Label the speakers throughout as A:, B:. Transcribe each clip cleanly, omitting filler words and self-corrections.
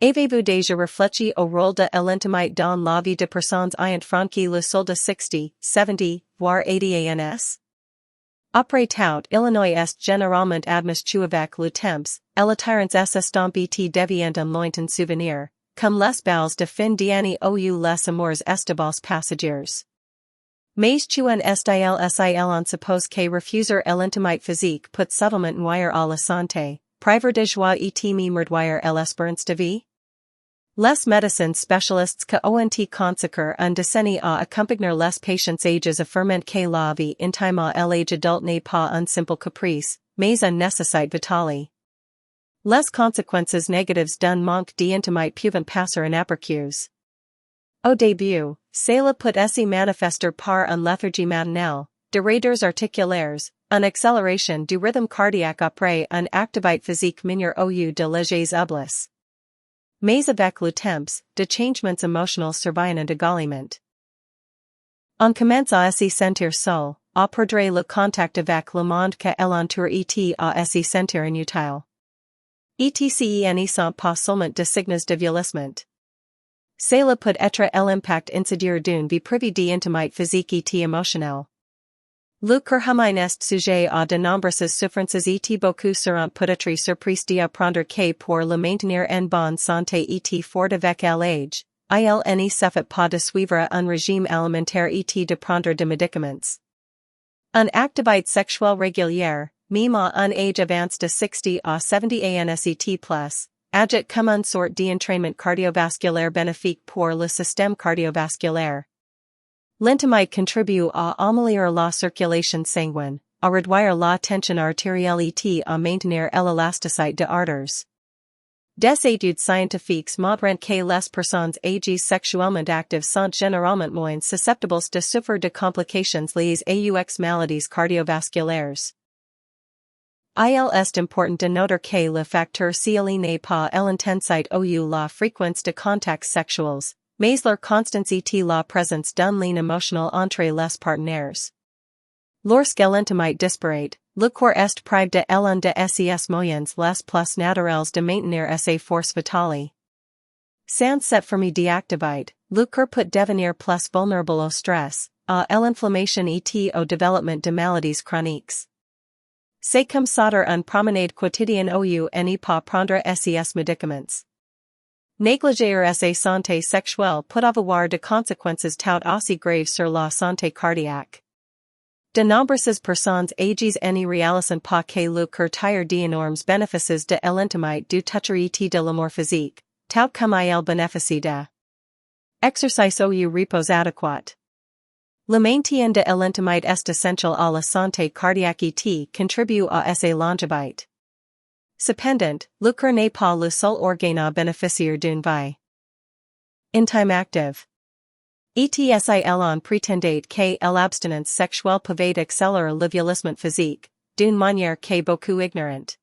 A: Avez-vous déjà réfléchi au rôle de l'intimité dans la vie de personnes ayant franchi le sol de 60, 70, voire 80 ans? Après tout, Illinois est généralement admis avec le temps, et l'attirance estampe devient un lointain souvenir, comme les balles de fin d'année ou les amours estables passagers. Mais tu en estil on suppose que refuser l'intimité physique peut subtlement nuire à la santé, priver de joie et me réduire l'espérance de vie? Les médecins spécialistes que ont consacré une décennie à accompagner les patients âgés affirment que la vie intime à l'âge adulte n'est pas un simple caprice, mais une nécessité vitale. Les conséquences négatives d'un manque d'intimité peuvent passer inaperçues. Au début, cela peut se manifester par une léthargie matinale, des raideurs articulaires, une accélération du rythme cardiaque après une activité physique mineure au lieu de légers oublis. Mais avec le temps, des changements émotionnels surviennent également. On commence à se sentir seul, à perdre le contact avec le monde que l'entoure et à se sentir inutile. Etc ne sont pas seulement des signes de vieillissement. Cela peut être l'impact insidieux d'une vie privée d'intimité physique et émotionnelle. Le corps humain est sujet à de nombreuses souffrances et beaucoup seront peut-être surpris d'apprendre que pour le maintenir en bonne santé et fort avec l'âge, il ne suffit pas de suivre un régime alimentaire et de prendre des médicaments. Une activité sexuelle régulière, même à un âge avancé de 60 à 70 ans+, agit comme une sorte d'entraînement cardiovasculaire bénéfique pour le système cardiovasculaire. L'intimité contribue à améliorer la circulation sanguine, à réduire la tension artérielle et à maintenir l'élasticité des artères. Des études scientifiques montrent que les personnes âgées sexuellement actives sont généralement moins susceptibles de souffrir de complications liées aux maladies cardiovasculaires. Il est important de noter que le facteur ciel n'est pas l'intensité ou la fréquence de contacts sexuels, mais leur constance et la présence d'un lien émotionnel entre les partenaires. Lorsque l'intimité disparaît, le corps est privé de l'un de ses moyens les plus naturels de maintenir ses forces vitales. Sans cette forme d'activité, le corps peut devenir plus vulnérable au stress, à l'inflammation et au développement de maladies chroniques. C'est comme sauter une promenade quotidienne ou ne pas prendre ses médicaments. Négliger sa santé sexuelle peut avoir des conséquences tout aussi graves sur la santé cardiaque. De nombreuses personnes âgées ne réalisent pas que le corps tire d'énormes bénéfices de l'intimité du toucher et de l'amour physique, tout comme il bénéficie de exercice ou repos adéquat. Le maintien de l'intimité est essentiel à la santé cardiaque et contribue à sa longévité. Cependant, le corps n'est pas le seul organe à bénéficier d'une vie intime active. Etsil on prétendait que l'abstinence sexuelle pouvait accélérer le vieillissement physique, d'une manière que beaucoup ignorent.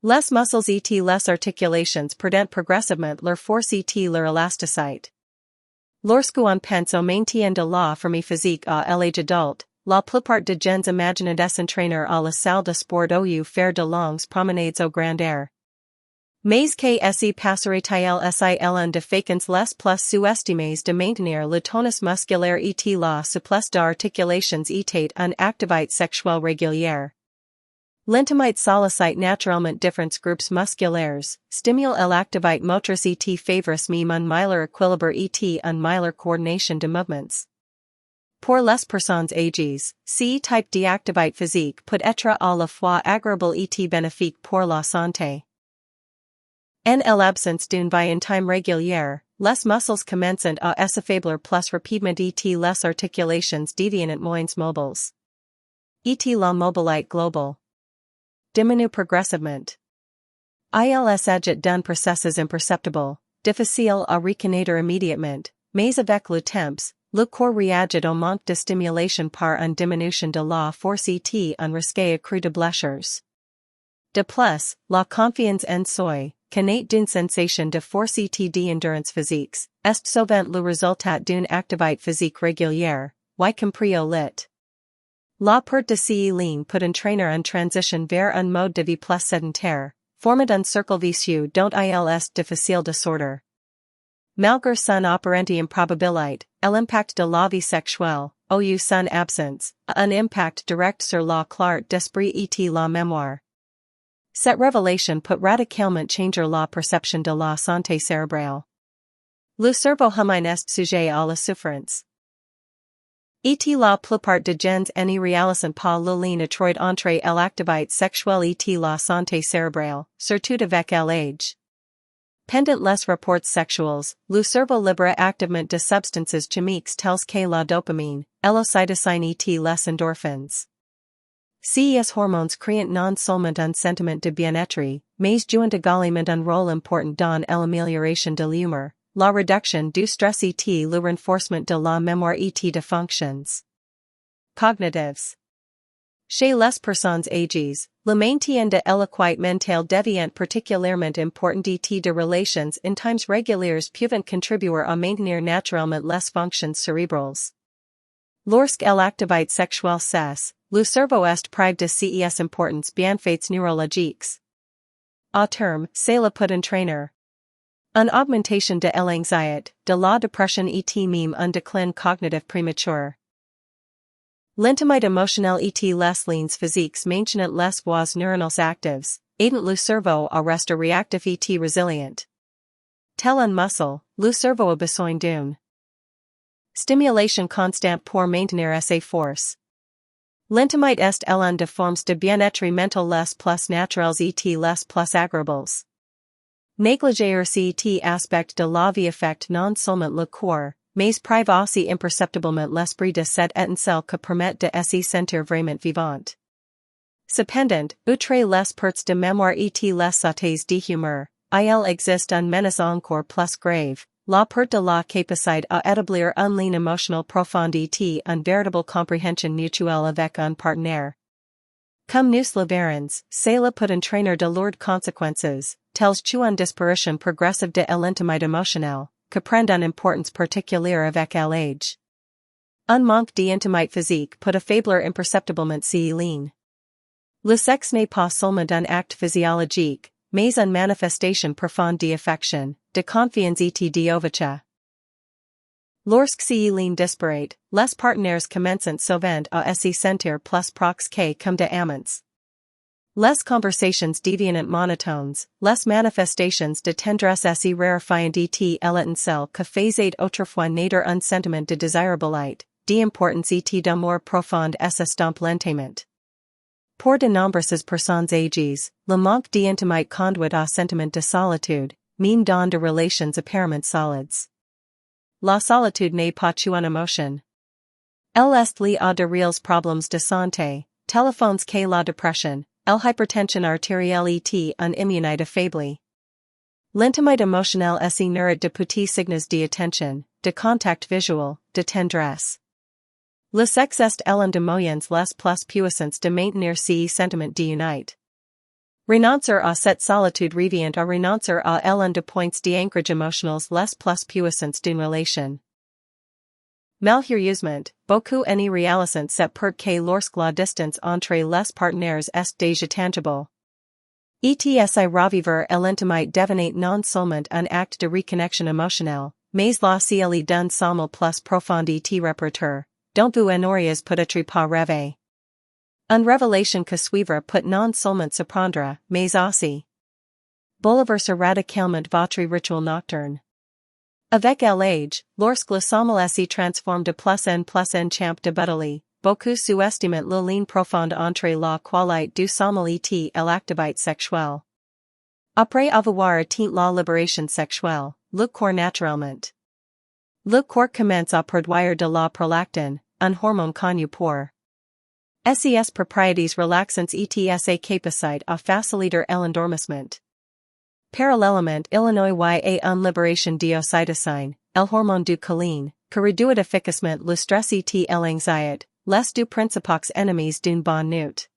A: Les muscles et les articulations perdent progressivement leur force et leur élasticité. Lorsqu'on pense au maintien de la forme physique à l'âge adulte, la plupart de gens imaginent s'entraîner à la salle de sport ou faire de longues promenades au grand air. Mais que se passerait-il sil de façons les plus sous-estimées de maintenir le tonus musculaire et la souplesse d'articulations et une activité sexuelle régulière? L'intimité sollicite naturellement différents groupes musculaires, stimule l'activité motrice et favorise même un meilleur équilibre et une meilleure coordination de mouvements. Pour les personnes âgées, ce type d'activité physique peut être à la fois agréable et bénéfique pour la santé. En l'absence d'une vie intime régulière, les muscles commencent à s'affaiblir plus rapidement et les articulations deviennent moins mobiles. Et la mobilité globale diminue progressivement. Il s'agit d'un processus imperceptible, difficile à reconnaître immédiatement, mais avec le temps, le corps réagit au manque de stimulation par une diminution de la force et un risque accru de blessures. De plus, la confiance en soi, connaît d'une sensation de force et d'endurance physique, est souvent le résultat d'une activité physique régulière, y compris au lit. La perte de ces lignes peut entraîner une transition vers un mode de vie plus sédentaire, format un cercle vicieux dont il est difficile de sortir. Malgré son apparente improbabilité, l'impact de la vie sexuelle, ou son absence, a un impact direct sur la clarté d'esprit et la mémoire. Cette révélation peut radicalement changer la perception de la santé cérébrale. Le cerveau humain est sujet à la souffrance. Et la plupart de gens n'y réalisent pas le lien étroit entre l'activité sexuelle et la santé cérébrale, surtout avec l'âge. Pendant les rapports sexuels, le cerveau libre activement de substances chimiques telles que la dopamine, l'ocytocine et les endorphines. Ces hormones créent non seulement un sentiment de bien-être, mais jouent également un rôle important dans l'amélioration de l'humeur, la réduction du stress et le renforcement de la mémoire et de fonctions cognitives. Chez les personnes âgées, le maintien de l'équité mentale devient particulièrement important et de relations intimes régulières peuvent contribuer à maintenir naturellement les fonctions cérébrales. Lorsque l'activité sexuelle cesse, le cerveau est privé de ses importants bienfaits neurologiques. À terme, cela peut entraîner une augmentation de l'anxiété, de la dépression et même un déclin cognitif prématuré. L'intimité émotionnelle et les liens physiques maintenant les voies neuronales actives, aidant le cerveau à rester réactif et résilient. Tel un muscle, le cerveau a besoin d'une stimulation constante pour maintenir ses forces. L'intimité est l'une des formes de bien-être mental les plus naturelles et les plus agréables. Négliger cet aspect de la vie affecte non seulement le corps, mais prive aussi imperceptiblement l'esprit de cette étincelle que permet de se sentir vraiment vivant. Cependant, outre les pertes de mémoire et les sautes d'humeur, il existe une menace encore plus grave, la perte de la capacité à établir un lien émotionnel profond et une véritable compréhension mutuelle avec un partenaire. Comme nous le verrons, cela peut entraîner de lourdes conséquences, telles qu'une disparition progressive de l'intimité émotionnelle, que prend une importance particulière avec l'âge. Un manque d'intimité physique peut affaiblir imperceptiblement ces liens. Le sexe n'est pas seulement un acte physiologique, mais une manifestation profonde d'affection, de confiance et d'ouverture. Lorsque ces liens disparaissent, les partenaires commencent souvent à se sentir plus proches que comme des amants. Les conversations deviennent monotones, les manifestations de tendresse se raréfient et l'étincelle que faisait autrefois naître un sentiment de désirabilité, d'importance et d'amour profond s'estompe lentement. Pour de nombreuses personnes âgées, le manque d'intimité conduit à sentiment de solitude, même dans de relations apparemment solides. La solitude n'est pas une émotion. Elle est liée à de réels problèmes de santé, téléphones que la dépression, l'hypertension artérielle et une immunité affaiblie. L'intimité émotionnelle est nourrie de petits signes d'attention, de contact visuel, de tendresse. Le sexe est l'un des moyens les plus puissants de maintenir ces sentiments d'unité. Renoncer à cette solitude revient à renoncer à l'un des points d'ancrage émotionnels les plus puissants d'une relation. Malheureusement, beaucoup n'y réalisent cette perte que lorsque la distance entre les partenaires est déjà tangible. ETSI revivre l'intimité devient non seulement un acte de reconnexion émotionnelle, mais la CLE d'un sommeil plus profond et réparateur, dont vous n'auriez peut-être pas rêvé. Une révélation que suivra peut non seulement surprendre, mais aussi bouleverser radicalement votre rituel nocturne. Avec l'âge, lorsque le sommeil se transforme de plus en champ de bataille, beaucoup sous-estiment le lien profond entre la qualité du sommeil et l'activité sexuelle. Après avoir atteint la libération sexuelle, le corps naturellement. Le corps commence à produire de la prolactine, un hormone connu pour ses propriétés relaxantes et sa capacité à faciliter l'endormissement. Parallèlement, il y a une libération d'ocytocine, le hormone du câlin, que réduit efficacement le stress et l'anxiété, les deux principaux ennemis d'une bonne nuit.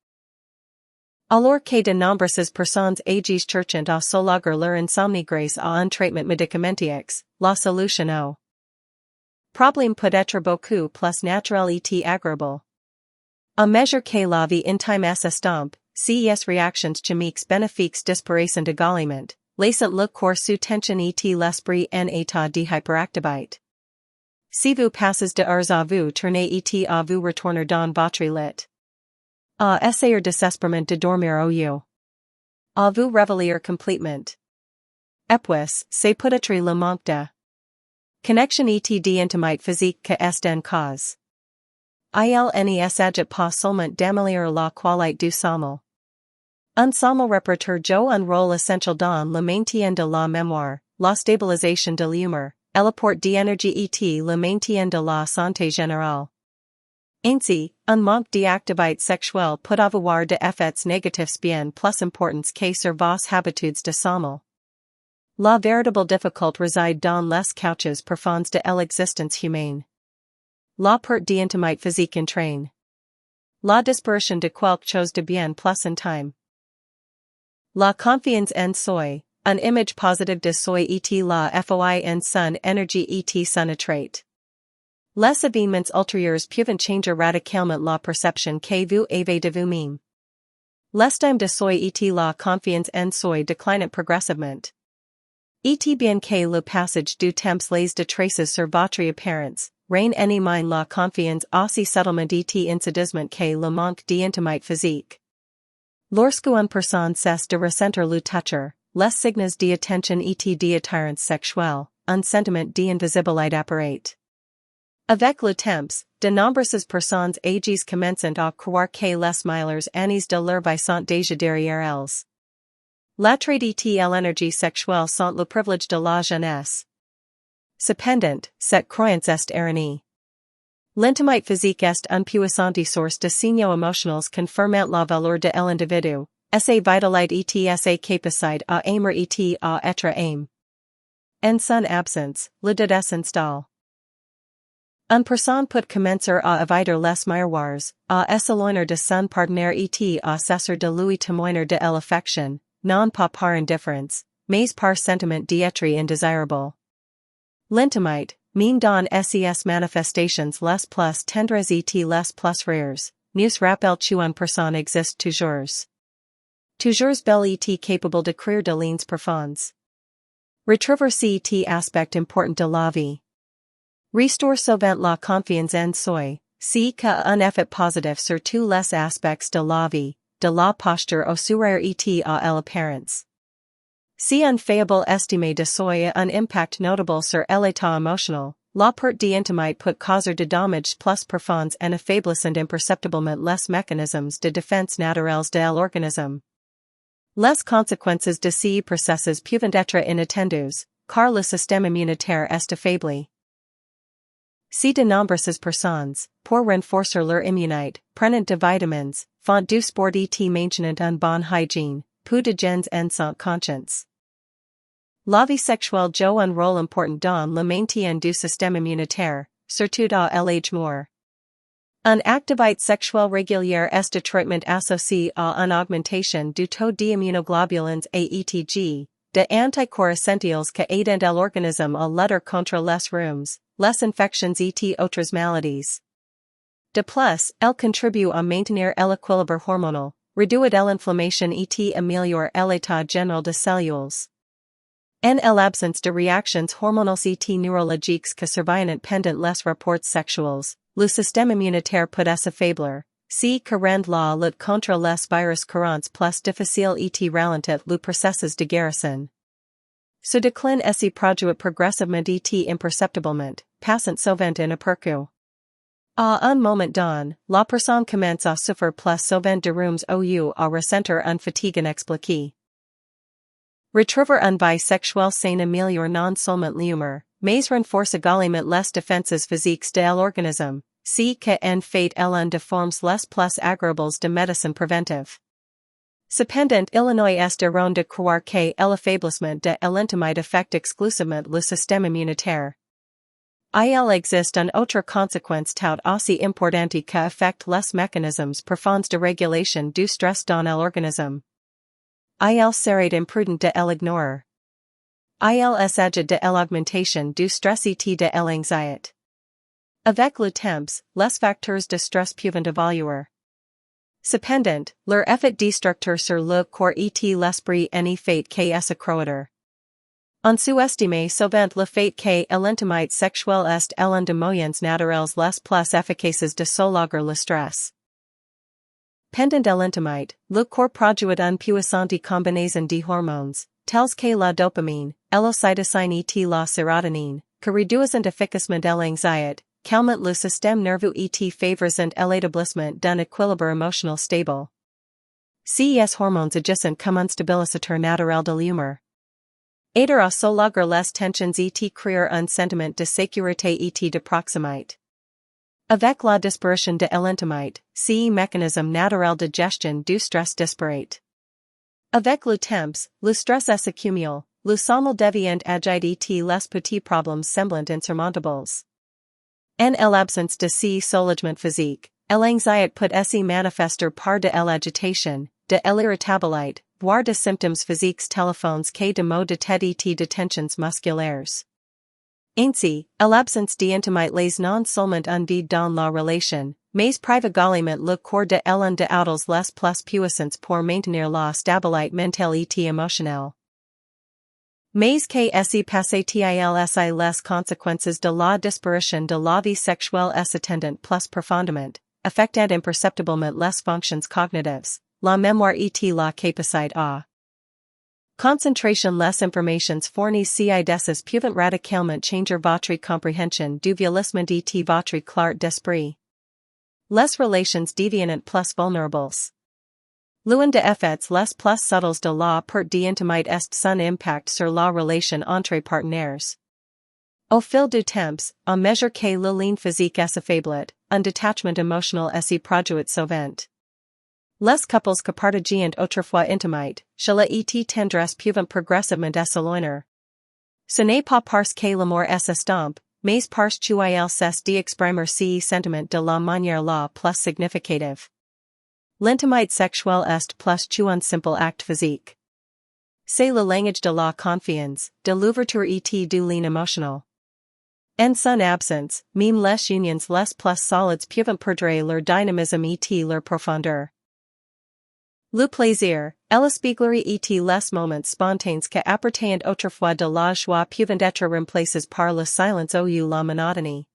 A: Alors que de nombreuses personnes âgées cherchent à soulager leur insomnie grâce à un traitement médicamentique, la solution au problème peut être beaucoup plus naturel et agréable. À mesure que la vie intime s'estompe, ces réactions chimiques bénéfiques disparaissent également, laissant le corps sous tension et l'esprit en état de hyperactivité. Si vous passez de heures à vous tourner et à vous retourner dans votre lit. À essayer désespérément de dormir au lieu. À vous réveiller complètement. Et puis, c'est peut-être le manque de connexion et d'intimité physique que est en cause. Il ne s'agit pas seulement d'améliorer la qualité du sommeil. Un sommeil réparateur joue un rôle essentiel dans le maintien de la mémoire, la stabilisation de l'humeur, et l'apport d'énergie et le maintien de la santé générale. Ainsi, un manque d'activité sexuelle peut avoir des effets négatifs bien plus importants que sur vos habitudes de sommeil. La véritable difficulté réside dans les couches profondes de l'existence humaine. La perte d'intimité physique entraîne la disparition de quelque chose de bien plus intime. La confiance en soi, une image positive de soi et la foi en son énergie et son attrait. Les événements ultérieurs peuvent changer radicalement la perception que vous avez de vous-même. L'estime de soi et la confiance en soi déclinent progressivement. Et bien que le passage du temps les détresses sur votre apparence, reine en moins la confiance aussi subtilement et insidieusement que le manque d'intimité physique. Lorsque une personne cesse de ressentir le toucher, les signes d'attention et d'attirance sexuelle, un sentiment d'invisibilité apparaît. Avec le temps, de nombreuses personnes âgées commencent à croire que les meilleures années de leur vie sont déjà derrière elles. L'attrait et l'énergie sexuelle sont le privilège de la jeunesse. Cependant, cette croyance est erronée. L'intimité physique est une puissante source de signaux émotionnels confirmant la valeur de l'individu, sa vitalité et sa capacité à aimer et à être aimé. En son absence, le doute s'installe. Une personne peut commencer à éviter les miroirs, à s'éloigner de son partenaire et à cesser de lui témoigner de l'affection, non pas par indifference, mais par sentiment d'être indésirable. L'intimité, même dans ses manifestations les plus tendres et les plus rares, nous rappelle qu'une personne existe toujours. Toujours belle et capable de créer de liens profonds. Retrouver cet aspect important de la vie. Restore souvent la confiance en soi, c'est qu'un effet positif sur tous les aspects de la vie, de la posture au sourire et à l'apparence. Si un faible estime de soi a un impact notable sur l'état émotionnel, la perte d'intimité peut causer de dommages plus profonds en affaiblissant imperceptiblement les mécanismes de défense naturels de l'organisme. Les conséquences de ces processus peuvent être inattendues, car le système immunitaire est affaibli. Si de nombreuses personnes, pour renforcer leur immunité, prennent de vitamines, font du sport et maintiennent une bonne hygiène, peu de gens en sont conscients. La vie sexuelle joue un rôle important dans le maintien du système immunitaire, surtout à l'âge mûr. Une activité sexuelle régulière est étroitement associée à une augmentation du taux d'immunoglobulines AETG, de anticorps essentiels que aident l'organisme à lutter contre les rhumes, les infections et autres maladies. De plus, elle contribue à maintenir l'équilibre hormonal, réduire l'inflammation et améliorer l'état général des cellules. En l'absence de réactions hormonales et neurologiques que surviennent pendant les rapports sexuels, le système immunitaire peut s'affaiblir, ce qui rend la lutte contre les virus courants plus difficile et ralentit le processus de guérison. Ce déclin se produit progressivement et imperceptiblement, passant souvent inaperçu. À un moment donné, la personne commence à souffrir plus souvent de rhumes ou à ressentir une fatigue inexpliquée. Retrouver une vie sexuelle saine améliore non seulement l'humeur, mais renforce également les défenses physiques de l'organisme, ce qui en fait l'une des formes les plus agréables de médecine préventive. Cependant, Illinois est erroné de croire que l'affaiblissement de l'intimité affecte exclusivement le système immunitaire. Il existe une autre conséquence tout aussi importante qui affecte les mécanismes profonds de régulation du stress dans l'organisme. Il serait imprudent de l'ignorer. Il s'agit de l'augmentation du stress et de l'anxiété. Avec le temps, les facteurs de stress peuvent évoluer. Cependant, leur effet destructeur sur le corps et l'esprit n'est fait qu'à croître. On sous-estime souvent le fait que l'intimité sexuelle est l'un des moyens naturels les plus efficaces de soulager le stress. Pendant l'intimité, le corps produit une puissante combinaison de hormones, tels que la dopamine, l'ocytocine et la sérotonine, que réduisent efficacement l'anxiété, calment le système nerveux et favorisent l'établissement d'un équilibre émotionnel stable. Ces hormones agissent comme un stabilisateur naturel de l'humeur. Aider à soulager les tensions et créer un sentiment de sécurité et de proximité. Avec la disparition de l'intimité, ce mécanisme naturel de gestion du stress disparaît. Avec le temps, le stress s'accumule, le sommeil devient agité et les petits problèmes semblent insurmontables. En l'absence de ce soulagement physique, l'anxiété peut se manifester par de l'agitation, de l'irritabilité, voire de symptômes physiques téléphones que de maux de tête et de tensions musculaires. Ainsi, l'absence d'intimité les non seulement un vide dans la relation, mais prive également le corps de l'un de outils les plus puissants pour maintenir la stabilité mentale et émotionnelle. Mais que se passe-t-il les conséquences de la disparition de la vie sexuelle s'étendent plus profondément, affectant imperceptiblement les fonctions cognitives, la mémoire et la capacité à concentration. Les informations fournies ci dessus peuvent radicalement changer votre compréhension du vieillissement et votre clarté d'esprit. Les relations deviennent plus vulnérables. L'un des effets les plus subtils de la perte d'intimité est son impact sur la relation entre partenaires. Au fil du temps, à mesure que le lien physique s'affaiblit, un détachement émotionnel se produit souvent. Les couples que partageaient autrefois intimité, chez et tendresse peuvent progressivement s'éloigner. Ce n'est pas parce que l'amour s'estompe, mais parce qu'il cesse d'exprimer ces sentiments de la manière la plus significative. L'intimité sexuelle est plus qu'un simple acte physique. C'est le langage de la confiance, de l'ouverture et du lien émotionnel. En son absence, même les unions les plus solides peuvent perdre leur dynamisme et leur profondeur. Le plaisir, l'espièglerie et les moments spontanés que appartenaient autrefois de la joie peuvent être remplacés par le silence ou la monotonie.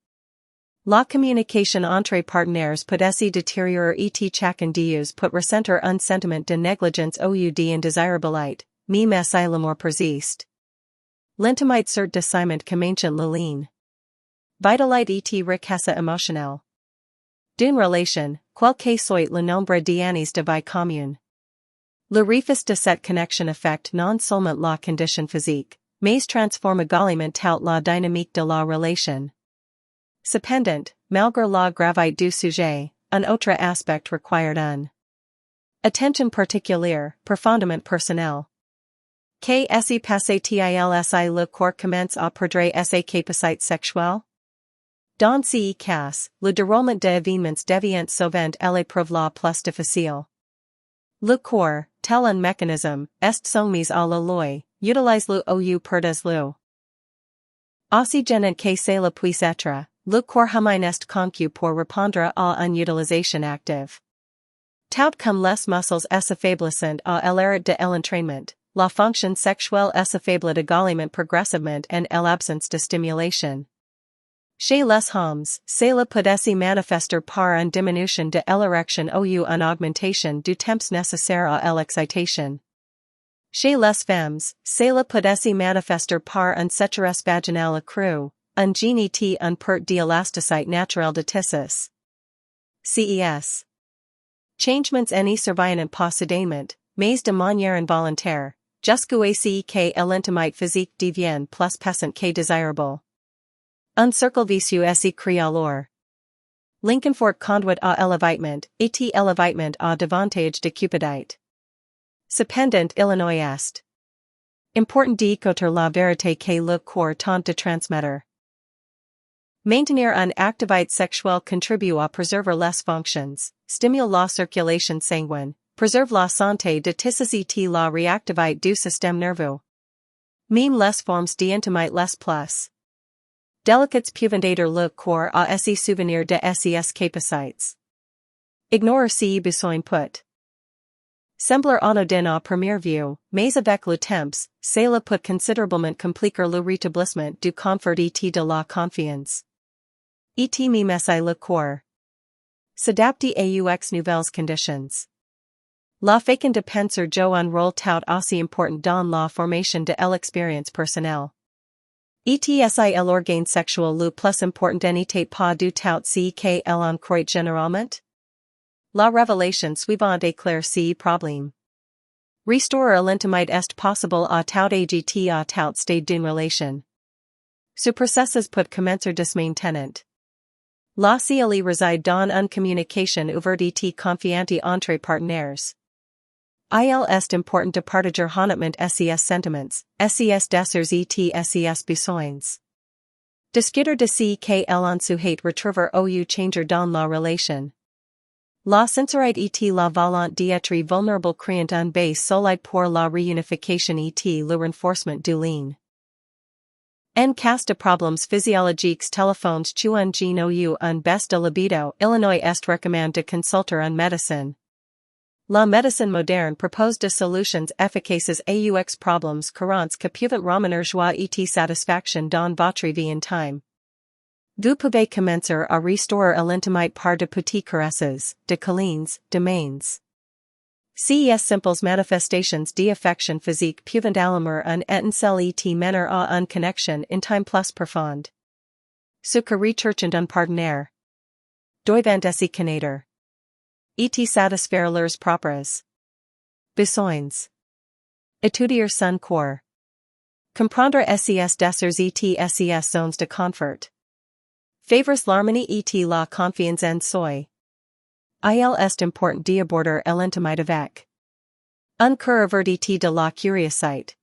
A: La communication entre partenaires peut se détériorer et chacun d'eux peut ressentir un sentiment de négligence ou d'indésirabilité, même si l'amour persiste. L'intimité sert de ciment que maintient le lien. Vitalité et richesse émotionnelle. D'une relation, quel que soit le nombre d'années de vie commune. Le refus de cette connexion affecte non seulement la condition physique, mais transforme également toute la dynamique de la relation. Cependant, malgré la gravité du sujet, un autre aspect requiert une attention particulière, profondément personnelle. Que se passe-t-il si le corps commence à perdre ses capacités sexuelles? Dans ce cas, le déroulement des événements devient souvent l'épreuve la plus difficile. Le corps, tel un mécanisme, est soumis à la loi, utilise-le ou perds-le. Aussi gênant que cela puisse être, le corps humain est conçu pour répondre à une utilisation active. Tout comme les muscles s'affaiblissent à l'arrêt de l'entraînement, la fonction sexuelle s'affaiblit également progressivement en l'absence de stimulation. Chez les hommes, cela peut se manifester par une diminution de l'érection ou une augmentation du temps nécessaire à l'excitation. Chez les femmes, cela peut se manifester par une sécheresse vaginale accrue, un gene et une perte d'élasticité naturelle de tissus. CES. Changements n'y surviennent pas soudainement, mais de manière involontaire, jusqu'à ce que l'intimité physique devienne plus pesante que désirable. Un cercle vicieux se crée alors. L'inconfort conduit à l'évitement, et l'évitement à davantage de cupidité. Cependant il est important d'écouter la vérité que le corps tente de transmettre. Maintenir une activité sexuelle contribue à préserver les fonctions, stimule la circulation sanguine, préserve la santé de tissus et la réactivité du système nerveux. Même les formes d'intimité les plus délicates peuvent aider le corps à se souvenir de ses capacités. Ignorent besoin put. Sembler anodin à première vue, mais avec le temps, cela peut considérablement compliquer le rétablissement du confort et de la confiance. Et même le corps. S'adapter aux nouvelles conditions. La façon de penser joue un rôle tout aussi important dans la formation de l'expérience personnelle. Etsi l'organe sexuel le plus important n'était pas du tout ce qu'elle en croit généralement? La révélation suivante éclaire ce problème. Restaurer l'intimité est possible à tout âge et à tout stade d'une relation. Ce processus peut commencer dès maintenant. La clé réside dans une communication ouverte et confiante entre partenaires. Il est important de partager honnêtement ses sentiments, ses désirs et ses besoins. Discuter de ce qu'elle en souhaite retrouver ou changer dans la relation. La sincérité et la volonté d'être vulnérable créent un base solide pour la réunification et le renforcement du lien. En cas de problèmes physiologiques téléphones tu un ou un baisse de libido, Illinois est recommandé de consulter un médecin. La médecine moderne propose des solutions efficaces aux problèmes courants que peuvent ramener joie et satisfaction dans votre vie intime. Vous pouvez commencer à restaurer l'intimité par de petites caresses, de câlins, de mains. Ces simples manifestations d'affection physique peuvent allumer un étincelle et mener à une connexion intime plus profonde. Ce que recherchent un partenaire. Doivent se connaître. Et satisfaire leurs propres besoins. Étudier son corps. Comprendre ses désirs et ses zones de confort. Favors l'harmonie et la confiance en soi. Il est important d'aborder l'intimité avec un cœur ouvert et de la curiosité.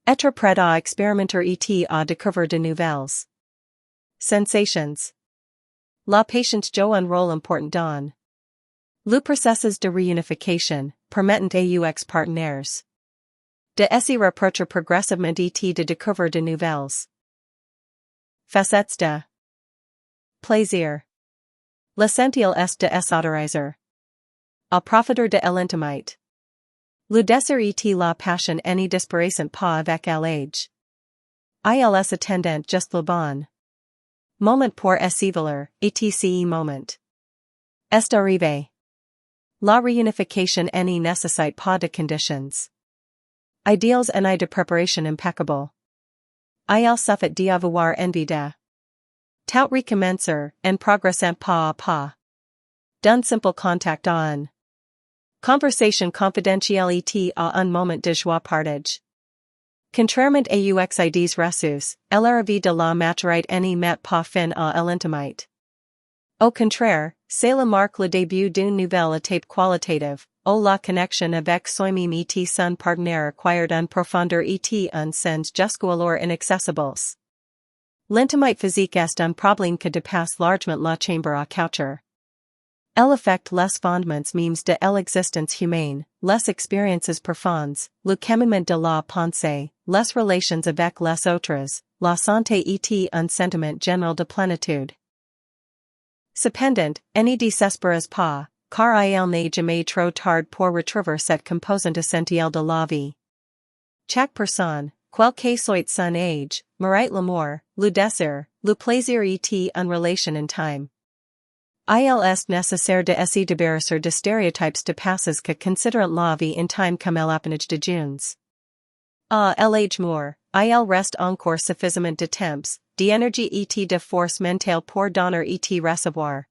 A: Être prêt à expérimenter et à découvrir de nouvelles sensations. La patience joue un rôle important dans le processus de réunification, permettant aux partenaires de se rapprocher progressivement et de découvrir de nouvelles facettes de plaisir. L'essentiel est de s'autoriser à profiter de l'intimité. Le désir et la passion ne disparaissent pas avec l'âge. Il est attendant juste le bon moment pour s'évaluer, et ce moment est arrivé. La réunification ne nécessite pas de conditions idéales ni de préparation impeccable. Il suffit d'avoir envie de tout recommencer, en progressant pas à pas. D'un simple contact à une conversation confidentielle et à un moment de joie partage. Contrairement aux idées reçues, l'arrivée de la maturité ne met pas fin à l'intimité. Au contraire, cela marque le début d'une nouvelle étape qualitative, où la connexion avec soi-même et son partenaire acquiert une profondeur et un sens jusqu'alors inaccessibles. L'intimité physique est un problème que dépasse largement la chambre à coucher. Elle affecte les fondements mêmes de l'existence humaine, les expériences profondes, le cheminement de la pensée, les relations avec les autres, la santé et un sentiment général de plénitude. Cependant, ne désespérez pas, car il n'est jamais trop tard pour retrouver cette composante essentielle de la vie. Chaque personne, quel que soit son âge, mérite l'amour, le désir, le plaisir et une relation intime. Il est nécessaire de se débarrasser de stéréotypes de passes que considèrent la vie intime comme l'apanage de jeunes. À l'âge mûr, il reste encore suffisamment de temps, d'énergie et de force mentale pour donner et recevoir.